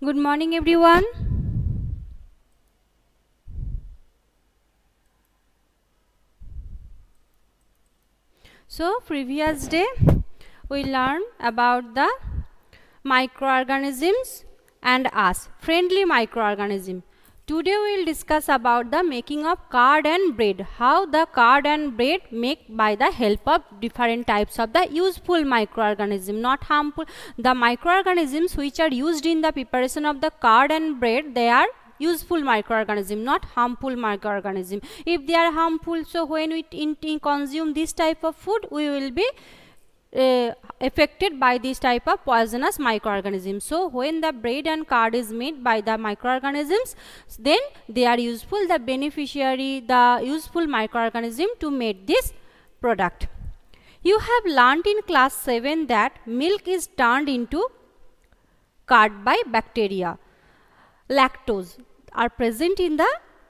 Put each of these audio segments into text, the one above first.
Good morning, everyone. So, previous day we learned about the microorganisms and us, friendly microorganism. Today we will discuss about the making of curd and bread, how the curd and bread make by the help of different types of the useful microorganism, not harmful. The microorganisms which are used in the preparation of the curd and bread, they are useful microorganism, not harmful microorganism. If they are harmful, so when we consume this type of food, we will be affected by this type of poisonous microorganisms. So when the bread and curd is made by the microorganisms, then they are useful, the beneficiary, the useful microorganism to make this product. You have learnt in class 7 that milk is turned into curd by bacteria. Lactose are present in the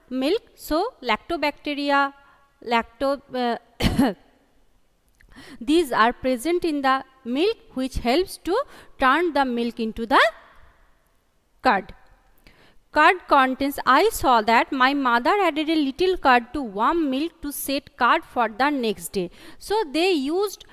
milk, so lactobacteria, these are present in the milk, which helps to turn the milk into the curd. Curd contains, I saw that my mother added a little curd to warm milk to set curd for the next day. So they used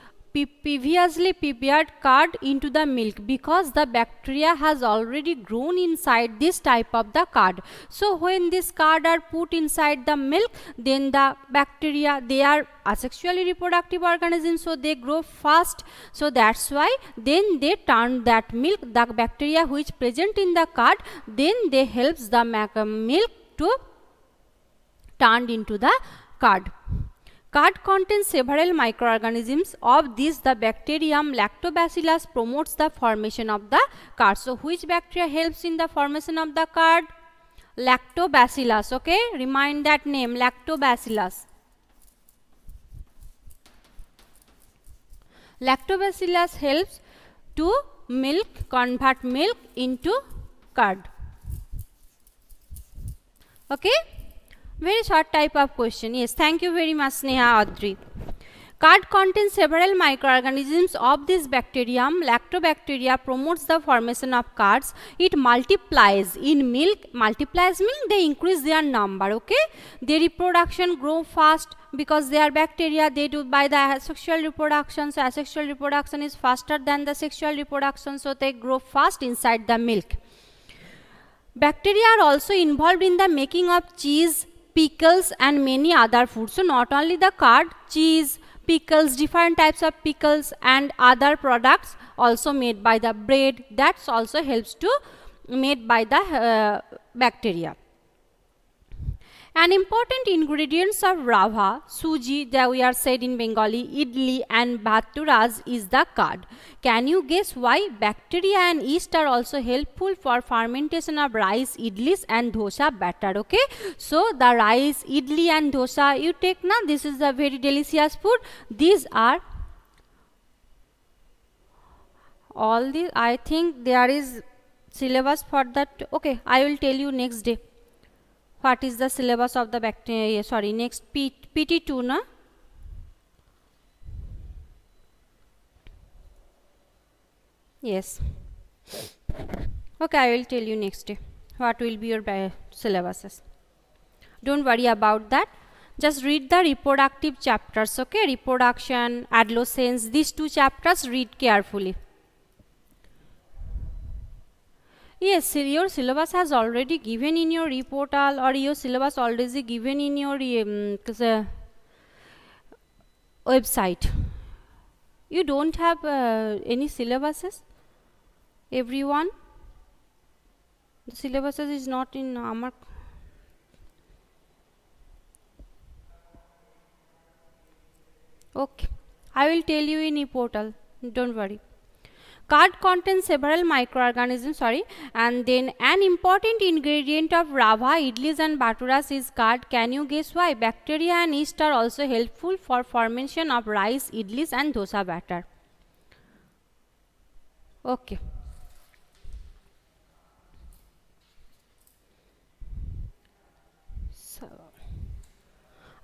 previously prepared curd into the milk because the bacteria has already grown inside this type of the curd. So when this curd are put inside the milk, then the bacteria, they are asexually reproductive organisms, so they grow fast. So that's why then they turn that milk, the bacteria which present in the curd, then they helps the milk to turned into the curd. Curd contains several microorganisms. Of these, the bacterium Lactobacillus promotes the formation of the curd. So which bacteria helps in the formation of the curd? Lactobacillus. Okay, remind that name, Lactobacillus. Lactobacillus helps to convert milk into curd. Okay, very short type of question. Yes, thank you very much, Sneha Adri. Curd contains several microorganisms. Of this bacterium, Lactobacteria promotes the formation of curds. It multiplies in milk. Multiplies means they increase their number. Okay, their reproduction grow fast because they are bacteria. They do by the asexual reproduction. So asexual reproduction is faster than the sexual reproduction. So they grow fast inside the milk. Bacteria are also involved in the making of cheese, pickles and many other foods. So not only the curd, cheese, pickles, different types of pickles and other products also made by the bread, that also helps to made by the bacteria. An important ingredients of rava, suji, that we are said in Bengali, idli and bhaturas is the curd. Can you guess why bacteria and yeast are also helpful for fermentation of rice, idlis and dosa batter? Okay, so the rice, idli and dosa you take now, this is a very delicious food. These are all the, I think there is syllabus for that. Okay, I will tell you next day what is the syllabus of the bacteria. Sorry, next PT2 na. Yes, okay, I will tell you next day what will be your syllabuses. Don't worry about that, just read the reproductive chapters. Okay, reproduction, adolescence, these two chapters read carefully. Yes, your syllabus has already given in your reportal, or your syllabus already given in your website. You don't have any syllabuses, everyone? The syllabuses is not in our. Okay, I will tell you in e-portal, don't worry. Curd contains several microorganisms, and then an important ingredient of rava, idlis and bhaturas is curd. Can you guess why? Bacteria and yeast are also helpful for formation of rice, idlis and dosa batter. Okay. So,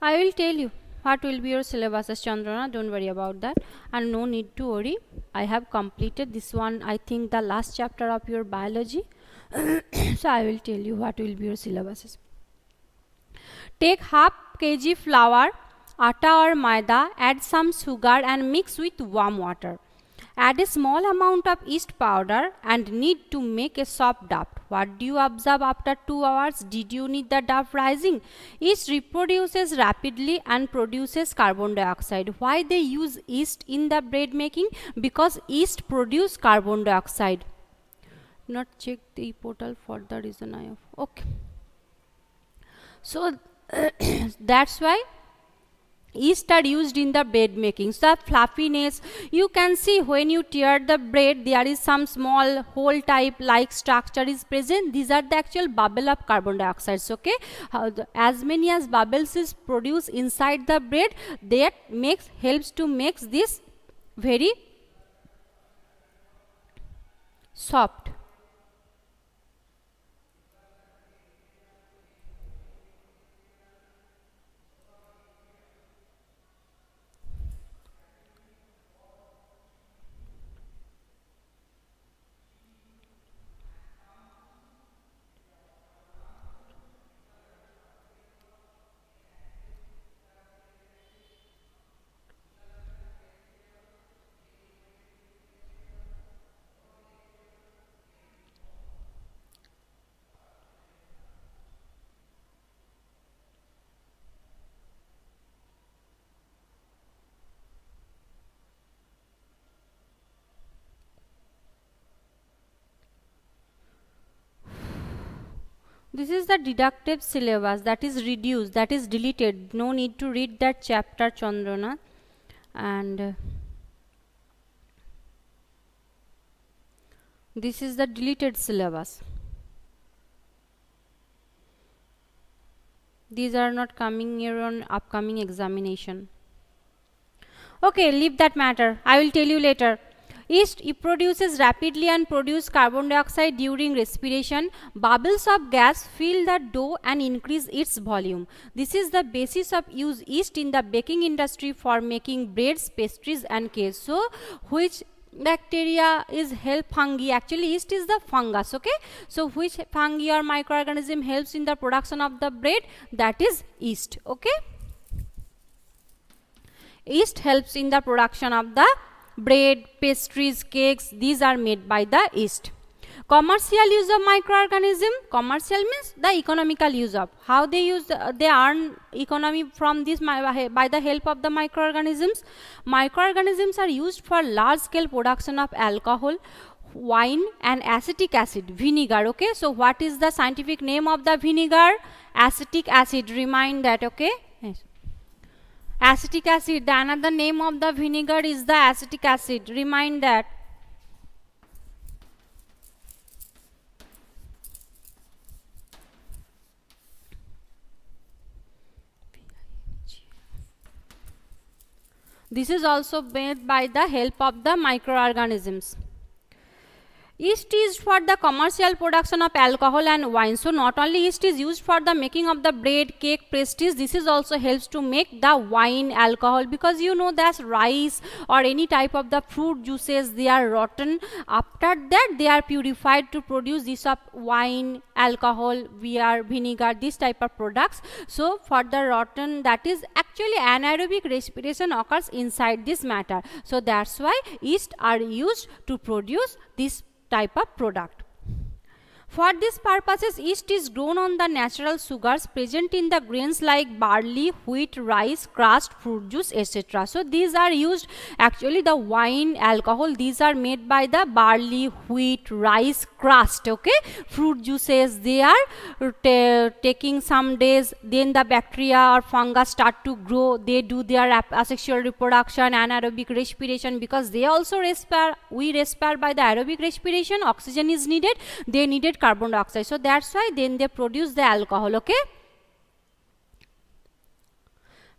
I will tell you what will be your syllabus, Chandrana, don't worry about that, and no need to worry, I have completed this one, I think the last chapter of your biology. So I will tell you what will be your syllabuses. Take half kg flour, atta or maida, add some sugar and mix with warm water. Add a small amount of yeast powder and knead to make a soft dough. What do you observe after 2 hours? Did you need the dough rising? Yeast reproduces rapidly and produces carbon dioxide. Why they use yeast in the bread making? Because yeast produce carbon dioxide. Not check the portal for the reason I have. Okay. So that's why yeast are used in the bread making. So the fluffiness, you can see when you tear the bread, there is some small hole type like structure is present. These are the actual bubble of carbon dioxide. Okay, as many as bubbles is produced inside the bread, that helps to make this very soft. This is the deductive syllabus, that is reduced, that is deleted. No need to read that chapter, Chandrana. And this is the deleted syllabus. These are not coming here on upcoming examination. Okay, leave that matter. I will tell you later. Yeast produces rapidly and produce carbon dioxide during respiration. Bubbles of gas fill the dough and increase its volume. This is the basis of use yeast in the baking industry for making breads, pastries and cakes. So, which bacteria is help fungi? Actually, yeast is the fungus. Okay, so which fungi or microorganism helps in the production of the bread? That is yeast. Okay, yeast helps in the production of the bread, pastries, cakes. These are made by the yeast. Commercial use of microorganism. Commercial means the economical use of. How they use, they earn economy from this by the help of the microorganisms. Microorganisms are used for large scale production of alcohol, wine and acetic acid, vinegar. Okay, so what is the scientific name of the vinegar? Acetic acid. Remind that. Okay, yes. Acetic acid, the another name of the vinegar is the acetic acid. Remind that. This is also made by the help of the microorganisms. Yeast is for the commercial production of alcohol and wine. So not only yeast is used for the making of the bread, cake, pastries, this is also helps to make the wine, alcohol, because you know that rice or any type of the fruit juices, they are rotten. After that they are purified to produce this of wine, alcohol, beer, vinegar, this type of products. So for the rotten, that is actually anaerobic respiration occurs inside this matter. So that's why yeast are used to produce this type of product. For these purposes, yeast is grown on the natural sugars present in the grains like barley, wheat, rice, crust, fruit juice, etc. So these are used, actually the wine, alcohol, these are made by the barley, wheat, rice, crust. Okay, fruit juices, they are taking some days, then the bacteria or fungus start to grow, they do their asexual reproduction, anaerobic respiration, because they also respire. We respire by the aerobic respiration, oxygen is needed, they needed carbon dioxide. So that's why then they produce the alcohol. Okay,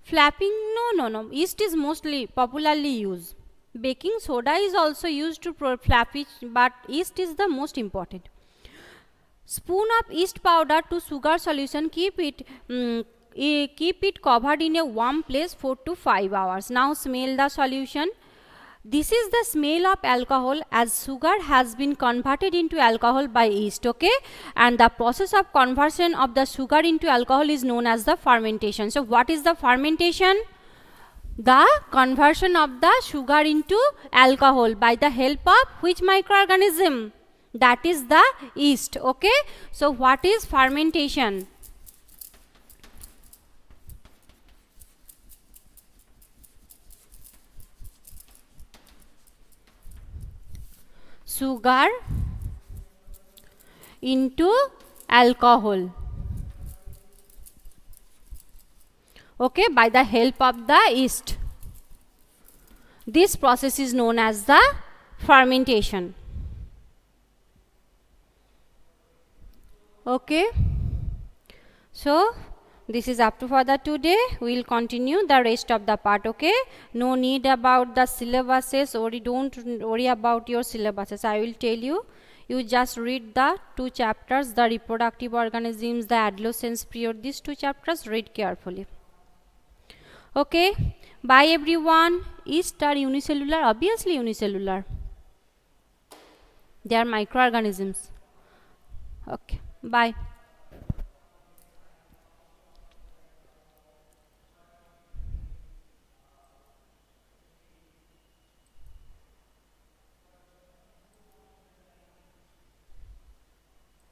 flapping, no, yeast is mostly popularly used. Baking soda is also used to flap it, but yeast is the most important. Spoon of yeast powder to sugar solution, keep it covered in a warm place 4 to 5 hours. Now smell the solution. This is the smell of alcohol as sugar has been converted into alcohol by yeast, okay? And the process of conversion of the sugar into alcohol is known as the fermentation. So what is the fermentation? The conversion of the sugar into alcohol by the help of which microorganism? That is the yeast, okay? So what is fermentation? Sugar into alcohol, okay, by the help of the yeast. This process is known as the fermentation, okay. So this is up to for the today. We will continue the rest of the part, okay. No need about the syllabuses, or don't worry about your syllabuses. I will tell you, you just read the 2 chapters, the reproductive organisms, the adolescence period. These 2 chapters read carefully, okay. Bye everyone. Yeast are unicellular, obviously unicellular. They are microorganisms, okay. Bye.